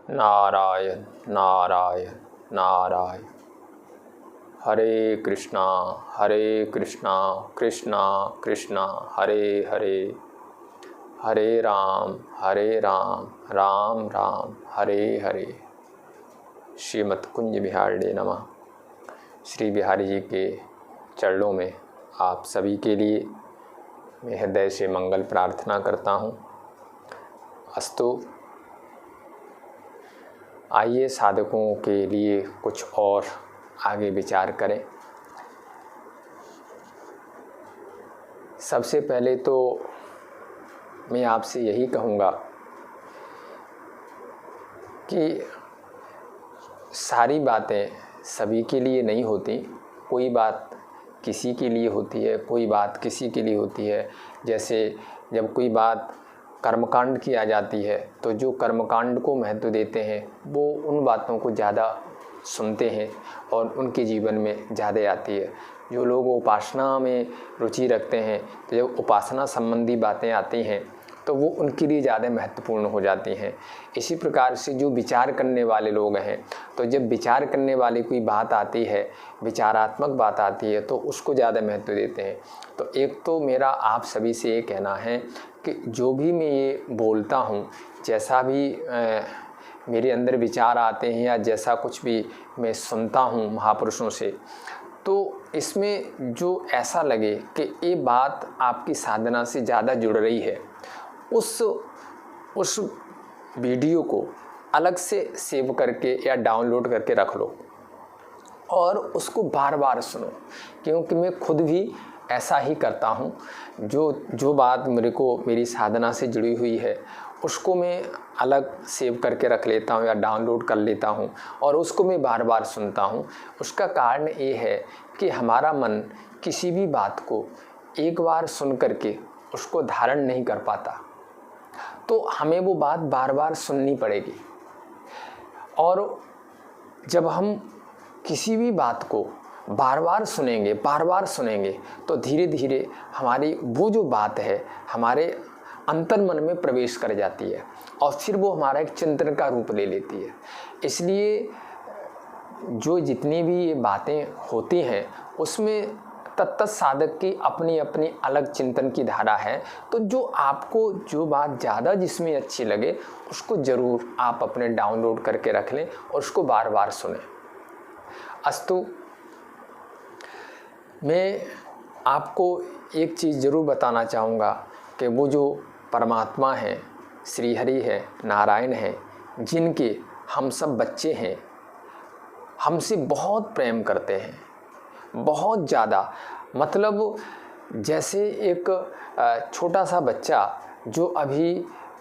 नारायण नारायण नारायण। हरे कृष्णा कृष्णा कृष्णा हरे हरे, हरे राम राम राम हरे हरे। श्रीमद् कुंज बिहारिणे नमः। श्री बिहारी जी के चरणों में आप सभी के लिए मैं हृदय से मंगल प्रार्थना करता हूँ। अस्तु, आइए साधकों के लिए कुछ और आगे विचार करें। सबसे पहले तो मैं आपसे यही कहूँगा कि सारी बातें सभी के लिए नहीं होती। कोई बात किसी के लिए होती है, कोई बात किसी के लिए होती है। जैसे जब कोई बात कर्मकांड की आ जाती है तो जो कर्मकांड को महत्व देते हैं वो उन बातों को ज़्यादा सुनते हैं और उनके जीवन में ज़्यादा आती है। जो लोग उपासना में रुचि रखते हैं तो जब उपासना संबंधी बातें आती हैं तो वो उनके लिए ज़्यादा महत्वपूर्ण हो जाती हैं। इसी प्रकार से जो विचार करने वाले लोग हैं तो जब विचार करने वाली कोई बात आती है, विचारात्मक बात आती है तो उसको ज़्यादा महत्व देते हैं। तो एक तो मेरा आप सभी से ये कहना है कि जो भी मैं ये बोलता हूँ, जैसा भी मेरे अंदर विचार आते हैं या जैसा कुछ भी मैं सुनता हूँ महापुरुषों से, तो इसमें जो ऐसा लगे कि ये बात आपकी साधना से ज़्यादा जुड़ रही है, उस वीडियो को अलग से सेव करके या डाउनलोड करके रख लो और उसको बार बार सुनो। क्योंकि मैं खुद भी ऐसा ही करता हूँ। जो बात मेरी साधना से जुड़ी हुई है उसको मैं अलग सेव करके रख लेता हूँ या डाउनलोड कर लेता हूँ और उसको मैं बार बार सुनता हूँ। उसका कारण ये है कि हमारा मन किसी भी बात को एक बार सुन करके उसको धारण नहीं कर पाता, तो हमें वो बात बार बार सुननी पड़ेगी। और जब हम किसी भी बात को बार बार सुनेंगे तो धीरे धीरे हमारी वो जो बात है हमारे अंतर मन में प्रवेश कर जाती है और फिर वो हमारा एक चिंतन का रूप ले लेती है। इसलिए जो जितनी भी ये बातें होती हैं उसमें तत्त साधक की अपनी अपनी अलग चिंतन की धारा है। तो जो आपको जो बात ज़्यादा जिसमें अच्छी लगे उसको ज़रूर आप अपने डाउनलोड करके रख लें और उसको बार बार सुनें। अस्तु, मैं आपको एक चीज़ ज़रूर बताना चाहूँगा कि वो जो परमात्मा हैं, श्री हरि है, नारायण है, जिनके हम सब बच्चे हैं, हमसे बहुत प्रेम करते हैं, बहुत ज़्यादा। मतलब जैसे एक छोटा सा बच्चा जो अभी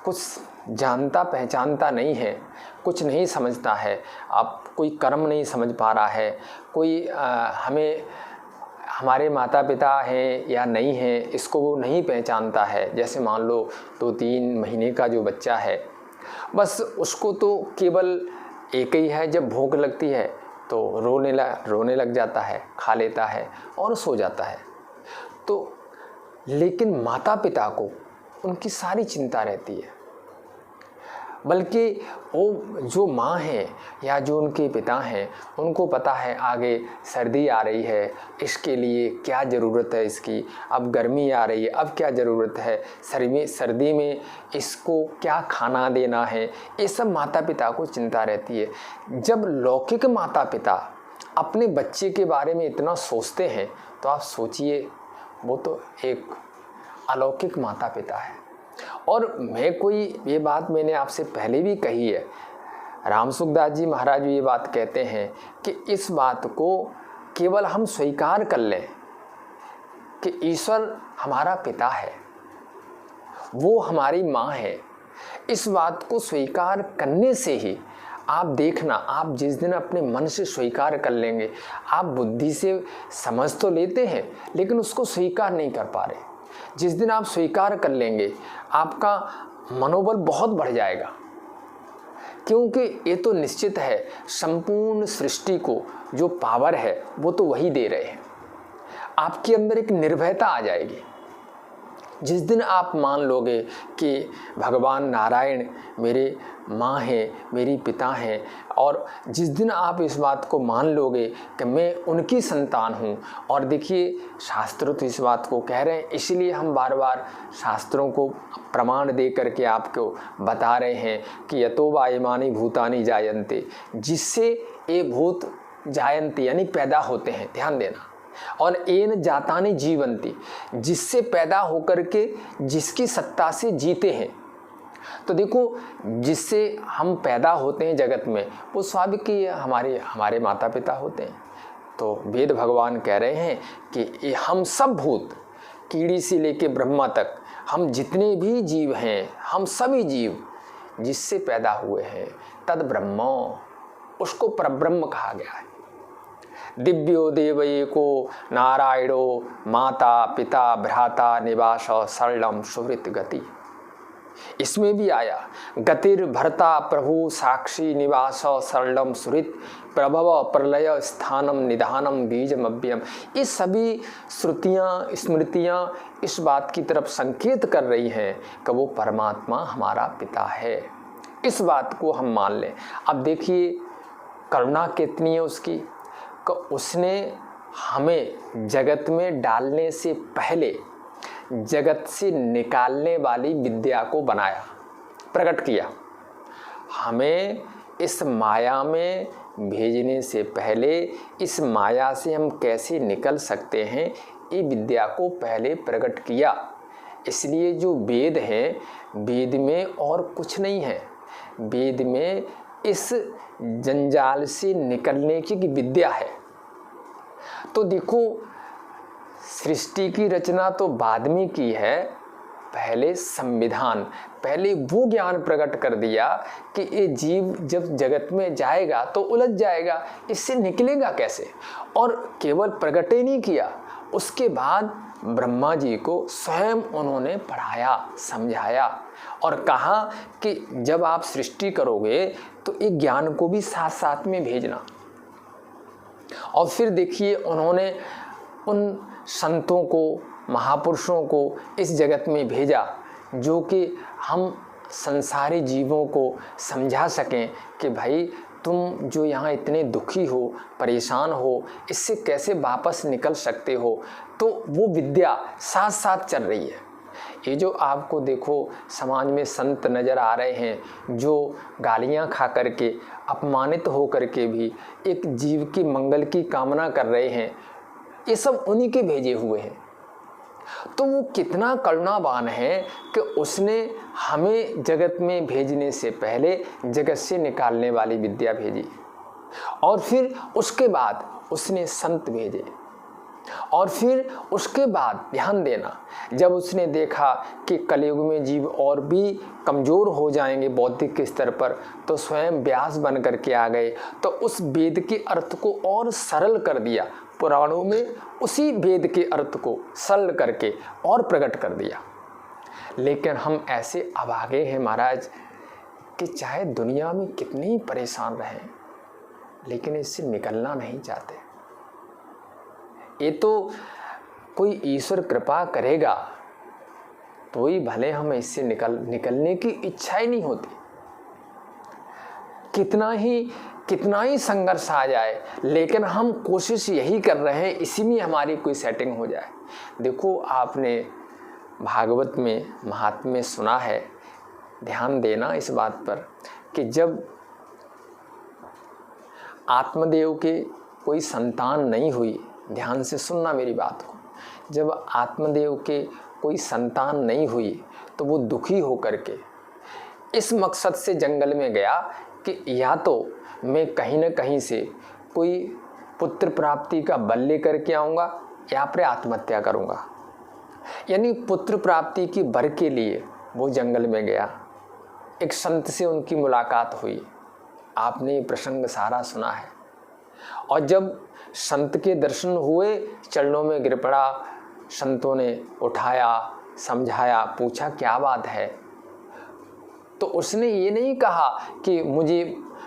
कुछ जानता पहचानता नहीं है, कुछ नहीं समझता है, अब कोई कर्म नहीं समझ पा रहा है, कोई हमें हमारे माता पिता हैं या नहीं हैं इसको वो नहीं पहचानता है। जैसे मान लो 2-3 महीने का जो बच्चा है, बस उसको तो केवल एक ही है, जब भूख लगती है तो रोने लग जाता है, खा लेता है और सो जाता है। तो लेकिन माता पिता को उनकी सारी चिंता रहती है, बल्कि वो जो माँ हैं या जो उनके पिता हैं उनको पता है आगे सर्दी आ रही है, इसके लिए क्या ज़रूरत है इसकी, अब गर्मी आ रही है, अब क्या ज़रूरत है, सर्दी में इसको क्या खाना देना है, ये सब माता पिता को चिंता रहती है। जब लौकिक माता पिता अपने बच्चे के बारे में इतना सोचते हैं तो आप सोचिए वो तो एक अलौकिक माता पिता है। और ये बात मैंने आपसे पहले भी कही है, राम सुखदास जी महाराज ये बात कहते हैं कि इस बात को केवल हम स्वीकार कर लें कि ईश्वर हमारा पिता है, वो हमारी माँ है। इस बात को स्वीकार करने से ही आप देखना, आप जिस दिन अपने मन से स्वीकार कर लेंगे, आप बुद्धि से समझ तो लेते हैं लेकिन उसको स्वीकार नहीं कर पा रहे। जिस दिन आप स्वीकार कर लेंगे आपका मनोबल बहुत बढ़ जाएगा, क्योंकि ये तो निश्चित है संपूर्ण सृष्टि को जो पावर है वो तो वही दे रहे हैं। आपके अंदर एक निर्भयता आ जाएगी जिस दिन आप मान लोगे कि भगवान नारायण मेरे माँ हैं, मेरी पिता हैं, और जिस दिन आप इस बात को मान लोगे कि मैं उनकी संतान हूँ, और देखिए शास्त्र तो इस बात को कह रहे हैं, इसलिए हम बार बार शास्त्रों को प्रमाण दे करके आपको बता रहे हैं कि यतो वा इमानि भूतानि जायन्ते, जिससे ये भूत जायन्ते यानी पैदा होते हैं, ध्यान देना, और एन जातानि जीवंती, जिससे पैदा होकर के जिसकी सत्ता से जीते हैं। तो देखो जिससे हम पैदा होते हैं जगत में, वो स्वाभाविक कि हमारे माता पिता होते हैं। तो वेद भगवान कह रहे हैं कि हम सब भूत, कीड़ी से लेके ब्रह्मा तक, हम जितने भी जीव हैं, हम सभी जीव जिससे पैदा हुए हैं, तद ब्रह्मो, उसको परब्रह्म कहा गया है। दिव्यो देवैको नारायणो माता पिता भ्राता निवास सरलम सुहृत गति। इसमें भी आया गतिर भरता प्रभु साक्षी निवास सरलम सुहृत प्रभव प्रलय स्थानम निधानम बीजमव्ययम। ये सभी श्रुतियाँ स्मृतियाँ इस बात की तरफ संकेत कर रही हैं कि वो परमात्मा हमारा पिता है। इस बात को हम मान लें। अब देखिए करुणा कितनी है उसकी, कि उसने हमें जगत में डालने से पहले जगत से निकालने वाली विद्या को बनाया, प्रकट किया। हमें इस माया में भेजने से पहले इस माया से हम कैसे निकल सकते हैं, ये विद्या को पहले प्रकट किया। इसलिए जो वेद हैं, वेद में और कुछ नहीं है, वेद में इस जंजाल से निकलने की विद्या है। तो देखो सृष्टि की रचना तो बाद में की है, पहले संविधान, पहले वो ज्ञान प्रकट कर दिया कि ये जीव जब जगत में जाएगा तो उलझ जाएगा, इससे निकलेगा कैसे। और केवल प्रकट ही नहीं किया, उसके बाद ब्रह्मा जी को स्वयं उन्होंने पढ़ाया, समझाया और कहा कि जब आप सृष्टि करोगे तो एक ज्ञान को भी साथ साथ में भेजना। और फिर देखिए उन्होंने उन संतों को, महापुरुषों को इस जगत में भेजा जो कि हम संसारी जीवों को समझा सकें कि भाई तुम जो यहाँ इतने दुखी हो, परेशान हो, इससे कैसे वापस निकल सकते हो। तो वो विद्या साथ साथ चल रही है। ये जो आपको देखो समाज में संत नज़र आ रहे हैं जो गालियाँ खा करके, अपमानित हो करके भी एक जीव की मंगल की कामना कर रहे हैं, ये सब उन्हीं के भेजे हुए हैं। तो वो कितना करुणावान है कि उसने हमें जगत में भेजने से पहले जगत से निकालने वाली विद्या भेजी, और फिर उसके बाद उसने संत भेजे, और फिर उसके बाद ध्यान देना, जब उसने देखा कि कलयुग में जीव और भी कमज़ोर हो जाएंगे बौद्धिक स्तर पर, तो स्वयं व्यास बन करके आ गए। तो उस वेद के अर्थ को और सरल कर दिया, पुराणों में उसी वेद के अर्थ को सरल करके और प्रकट कर दिया। लेकिन हम ऐसे अभागे हैं महाराज कि चाहे दुनिया में कितने ही परेशान रहें, लेकिन इससे निकलना नहीं चाहते। ये तो कोई ईश्वर कृपा करेगा तो ही भले हम इससे निकलने की इच्छा ही नहीं होती। कितना ही संघर्ष आ जाए, लेकिन हम कोशिश यही कर रहे हैं इसी में हमारी कोई सेटिंग हो जाए। देखो आपने भागवत में महात्म्य सुना है, ध्यान देना इस बात पर कि जब आत्मदेव के कोई संतान नहीं हुई, ध्यान से सुनना मेरी बात को, जब आत्मदेव के कोई संतान नहीं हुई तो वो दुखी होकर के इस मकसद से जंगल में गया कि या तो मैं कहीं न कहीं से कोई पुत्र प्राप्ति का बल लेकर के आऊँगा या फिर आत्महत्या करूँगा। यानी पुत्र प्राप्ति की वर के लिए वो जंगल में गया। एक संत से उनकी मुलाकात हुई, आपने ये प्रसंग सारा सुना है। और जब संत के दर्शन हुए, चरणों में गिर पड़ा, संतों ने उठाया, समझाया, पूछा क्या बात है। तो उसने ये नहीं कहा कि मुझे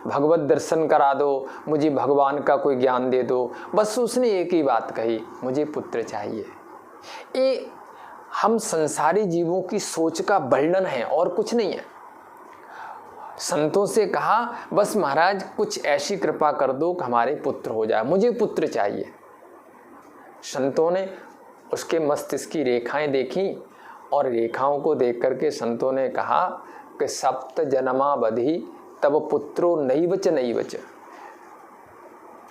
भगवत दर्शन करा दो, मुझे भगवान का कोई ज्ञान दे दो, बस उसने एक ही बात कही, मुझे पुत्र चाहिए। ये हम संसारी जीवों की सोच का वर्णन है और कुछ नहीं है। संतों से कहा बस महाराज कुछ ऐसी कृपा कर दो कि हमारे पुत्र हो जाए, मुझे पुत्र चाहिए। संतों ने उसके मस्तिष्क की रेखाएं देखी और रेखाओं को देख करके संतों ने कहा कि सप्त जन्मावधि तब पुत्रो नैवच नैवच।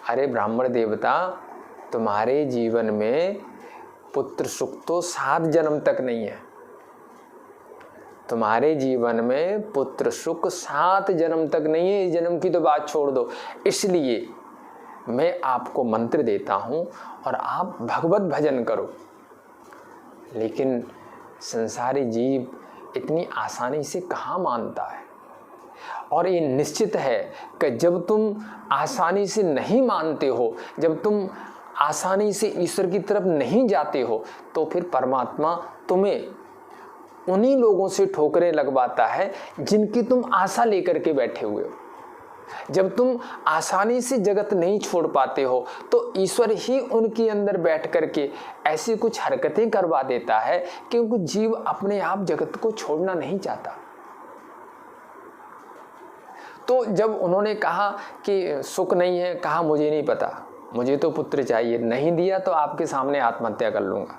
अरे ब्राह्मण देवता, तुम्हारे जीवन में पुत्र सुख तो 7 जन्म तक नहीं है। तुम्हारे जीवन में पुत्र सुख 7 जन्म तक नहीं है। इस जन्म की तो बात छोड़ दो। इसलिए मैं आपको मंत्र देता हूं और आप भगवत भजन करो। लेकिन संसारी जीव इतनी आसानी से कहाँ मानता है। और ये निश्चित है कि जब तुम आसानी से नहीं मानते हो, जब तुम आसानी से ईश्वर की तरफ नहीं जाते हो, तो फिर परमात्मा तुम्हें उन्हीं लोगों से ठोकरें लगवाता है जिनकी तुम आशा लेकर के बैठे हुए हो। जब तुम आसानी से जगत नहीं छोड़ पाते हो तो ईश्वर ही उनके अंदर बैठ करके ऐसी कुछ हरकतें करवा देता है क्योंकि जीव अपने आप जगत को छोड़ना नहीं चाहता। तो जब उन्होंने कहा कि सुख नहीं है, कहा मुझे नहीं पता, मुझे तो पुत्र चाहिए, नहीं दिया तो आपके सामने आत्महत्या कर लूँगा।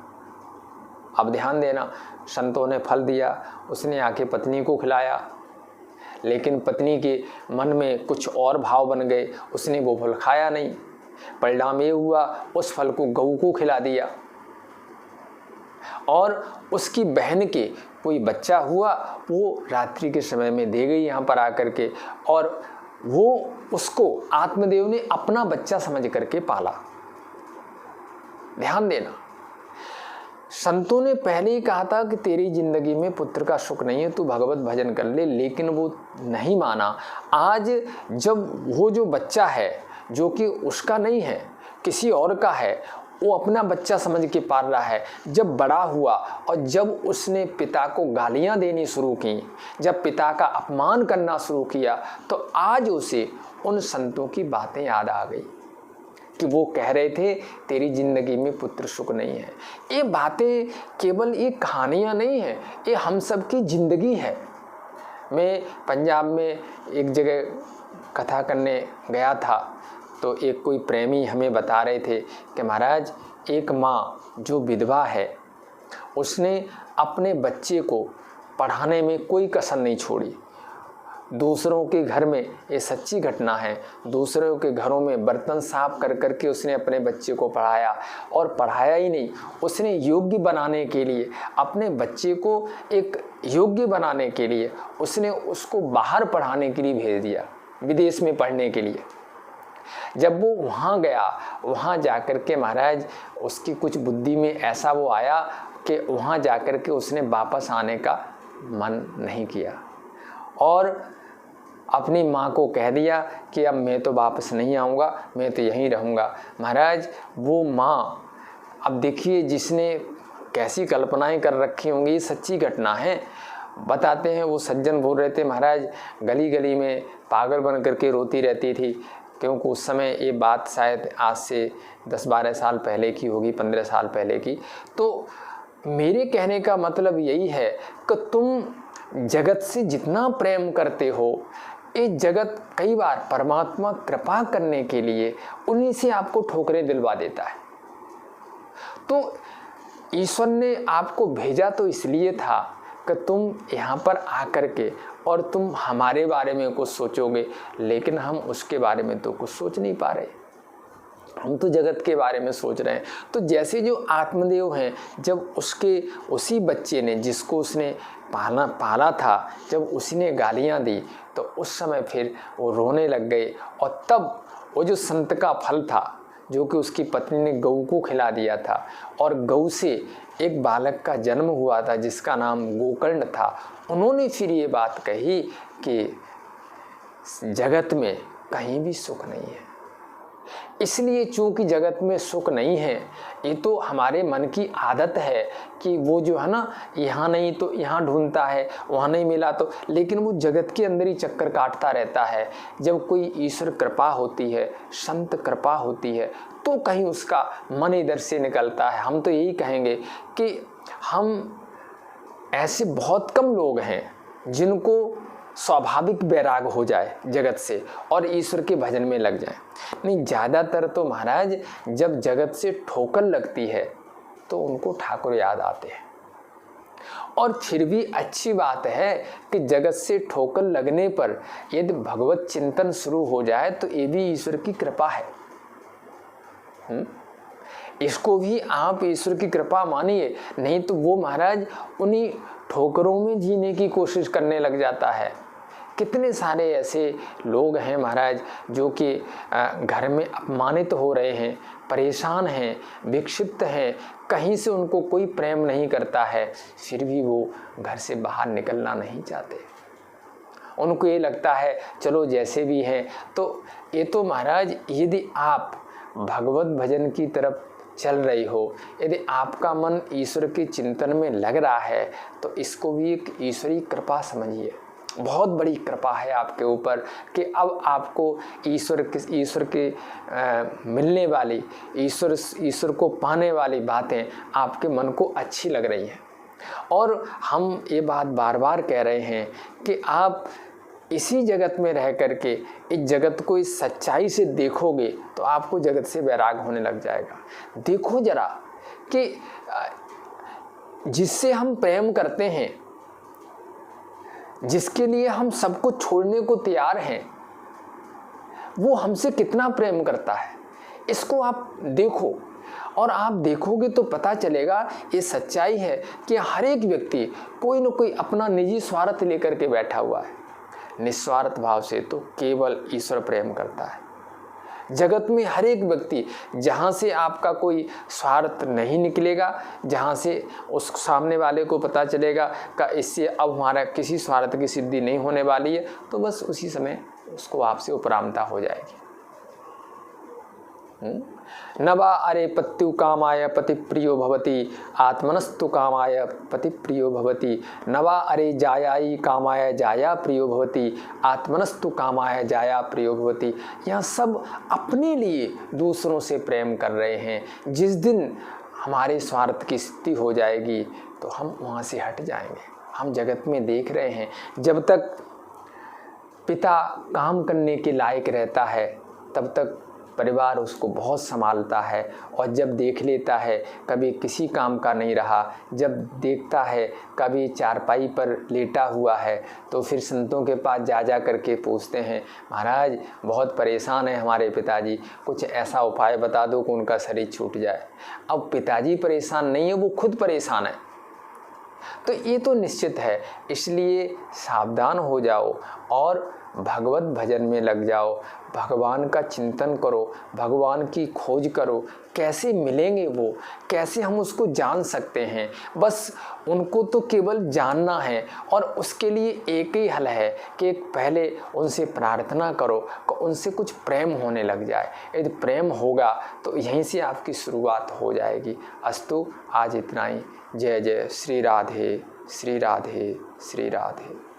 अब ध्यान देना, संतों ने फल दिया, उसने आके पत्नी को खिलाया, लेकिन पत्नी के मन में कुछ और भाव बन गए, उसने वो फल खाया नहीं। परिणाम ये हुआ उस फल को गऊ को खिला दिया और उसकी बहन के कोई बच्चा हुआ, वो रात्रि के समय में दे गई यहाँ पर आकर के, और वो उसको आत्मदेव ने अपना बच्चा समझ करके पाला। ध्यान देना, संतों ने पहले ही कहा था कि तेरी जिंदगी में पुत्र का सुख नहीं है, तू भगवत भजन कर ले, लेकिन वो नहीं माना। आज जब वो जो बच्चा है जो कि उसका नहीं है, किसी और का है, वो अपना बच्चा समझ के पाल रहा है, जब बड़ा हुआ और जब उसने पिता को गालियां देनी शुरू की, जब पिता का अपमान करना शुरू किया, तो आज उसे उन संतों की बातें याद आ गई कि वो कह रहे थे तेरी जिंदगी में पुत्र सुख नहीं है। ये बातें केवल ये कहानियाँ नहीं हैं, ये हम सब की जिंदगी है। मैं पंजाब में एक जगह कथा करने गया था, तो एक कोई प्रेमी हमें बता रहे थे कि महाराज एक माँ जो विधवा है, उसने अपने बच्चे को पढ़ाने में कोई कसर नहीं छोड़ी। दूसरों के घर में, ये सच्ची घटना है, दूसरों के घरों में बर्तन साफ कर करके उसने अपने बच्चे को पढ़ाया, और पढ़ाया ही नहीं, उसने योग्य बनाने के लिए, अपने बच्चे को एक योग्य बनाने के लिए उसने उसको बाहर पढ़ाने के लिए भेज दिया, विदेश में पढ़ने के लिए। जब वो वहाँ गया, वहाँ जाकर के महाराज उसकी कुछ बुद्धि में ऐसा वो आया कि वहाँ जाकर के उसने वापस आने का मन नहीं किया और अपनी माँ को कह दिया कि अब मैं तो वापस नहीं आऊँगा, मैं तो यहीं रहूँगा। महाराज वो माँ, अब देखिए जिसने कैसी कल्पनाएं कर रखी होंगी, ये सच्ची घटना है। बताते हैं वो सज्जन बोल रहे थे, महाराज गली गली में पागल बन करके रोती रहती थी, क्योंकि उस समय ये बात शायद आज से 10-12 साल पहले की होगी, 15 साल पहले की। तो मेरे कहने का मतलब यही है कि तुम जगत से जितना प्रेम करते हो, ये जगत कई बार परमात्मा कृपा करने के लिए उन्हीं से आपको ठोकरें दिलवा देता है। तो ईश्वर ने आपको भेजा तो इसलिए था कि तुम यहाँ पर आकर के और तुम हमारे बारे में कुछ सोचोगे, लेकिन हम उसके बारे में तो कुछ सोच नहीं पा रहे, हम तो जगत के बारे में सोच रहे हैं। तो जैसे जो आत्मदेव हैं, जब उसके उसी बच्चे ने जिसको उसने पाला था, जब उसने गालियां दी तो उस समय फिर वो रोने लग गए, और तब वो जो संत का फल था जो कि उसकी पत्नी ने गऊ को खिला दिया था, और गऊ से एक बालक का जन्म हुआ था जिसका नाम गोकर्ण था, उन्होंने फिर ये बात कही कि जगत में कहीं भी सुख नहीं है। इसलिए चूंकि जगत में सुख नहीं है, ये तो हमारे मन की आदत है कि वो जो है ना, यहाँ नहीं तो यहाँ ढूंढता है, वहाँ नहीं मिला तो, लेकिन वो जगत के अंदर ही चक्कर काटता रहता है। जब कोई ईश्वर कृपा होती है, संत कृपा होती है, तो कहीं उसका मन इधर से निकलता है। हम तो यही कहेंगे कि हम ऐसे बहुत कम लोग हैं जिनको स्वाभाविक वैराग हो जाए जगत से और ईश्वर के भजन में लग जाए। नहीं, ज़्यादातर तो महाराज जब जगत से ठोकर लगती है तो उनको ठाकुर याद आते हैं। और फिर भी अच्छी बात है कि जगत से ठोकर लगने पर यदि भगवत चिंतन शुरू हो जाए तो ये भी ईश्वर की कृपा है। इसको भी आप ईश्वर की कृपा मानिए, नहीं तो वो महाराज उन्हीं ठोकरों में जीने की कोशिश करने लग जाता है। कितने सारे ऐसे लोग हैं महाराज जो कि घर में अपमानित हो रहे हैं, परेशान हैं, विक्षिप्त हैं, कहीं से उनको कोई प्रेम नहीं करता है, फिर भी वो घर से बाहर निकलना नहीं चाहते। उनको ये लगता है चलो जैसे भी हैं। तो ये तो महाराज यदि आप भगवत भजन की तरफ चल रही हो, यदि आपका मन ईश्वर के चिंतन में लग रहा है तो इसको भी एक ईश्वरी कृपा समझिए। बहुत बड़ी कृपा है आपके ऊपर कि अब आपको ईश्वर के मिलने वाली, ईश्वर को पाने वाली बातें आपके मन को अच्छी लग रही हैं। और हम ये बात बार बार कह रहे हैं कि आप इसी जगत में रह करके इस जगत को इस सच्चाई से देखोगे तो आपको जगत से वैराग होने लग जाएगा। देखो जरा कि जिससे हम प्रेम करते हैं, जिसके लिए हम सब कुछ छोड़ने को तैयार हैं, वो हमसे कितना प्रेम करता है, इसको आप देखो। और आप देखोगे तो पता चलेगा ये सच्चाई है कि हर एक व्यक्ति कोई न कोई अपना निजी स्वार्थ लेकर के बैठा हुआ है। निस्वार्थ भाव से तो केवल ईश्वर प्रेम करता है। जगत में हर एक व्यक्ति, जहाँ से आपका कोई स्वार्थ नहीं निकलेगा, जहाँ से उस सामने वाले को पता चलेगा कि इससे अब हमारा किसी स्वार्थ की सिद्धि नहीं होने वाली है, तो बस उसी समय उसको आपसे उपरामता हो जाएगी। न वा अरे पत्यु कामाय पति प्रियो भवति आत्मनस्तु कामाय पति प्रियो भवति। न वा अरे जायाई कामाय जाया प्रियो भवति आत्मनस्तु कामाय जाया प्रियो भवति। यह सब अपने लिए दूसरों से प्रेम कर रहे हैं। जिस दिन हमारे स्वार्थ की स्थिति हो जाएगी तो हम वहाँ से हट जाएंगे। हम जगत में देख रहे हैं, जब तक पिता काम करने के लायक रहता है तब तक परिवार उसको बहुत संभालता है, और जब देख लेता है कभी किसी काम का नहीं रहा, जब देखता है कभी चारपाई पर लेटा हुआ है, तो फिर संतों के पास जा करके पूछते हैं, महाराज बहुत परेशान है हमारे पिताजी, कुछ ऐसा उपाय बता दो कि उनका शरीर छूट जाए। अब पिताजी परेशान नहीं है, वो खुद परेशान है। तो ये तो निश्चित है, इसलिए सावधान हो जाओ और भगवत भजन में लग जाओ। भगवान का चिंतन करो, भगवान की खोज करो। कैसे मिलेंगे वो, कैसे हम उसको जान सकते हैं, बस उनको तो केवल जानना है। और उसके लिए एक ही हल है कि पहले उनसे प्रार्थना करो कि उनसे कुछ प्रेम होने लग जाए। यदि प्रेम होगा तो यहीं से आपकी शुरुआत हो जाएगी। अस्तु, आज इतना ही। जय जय श्री राधे श्री राधे श्री राधे।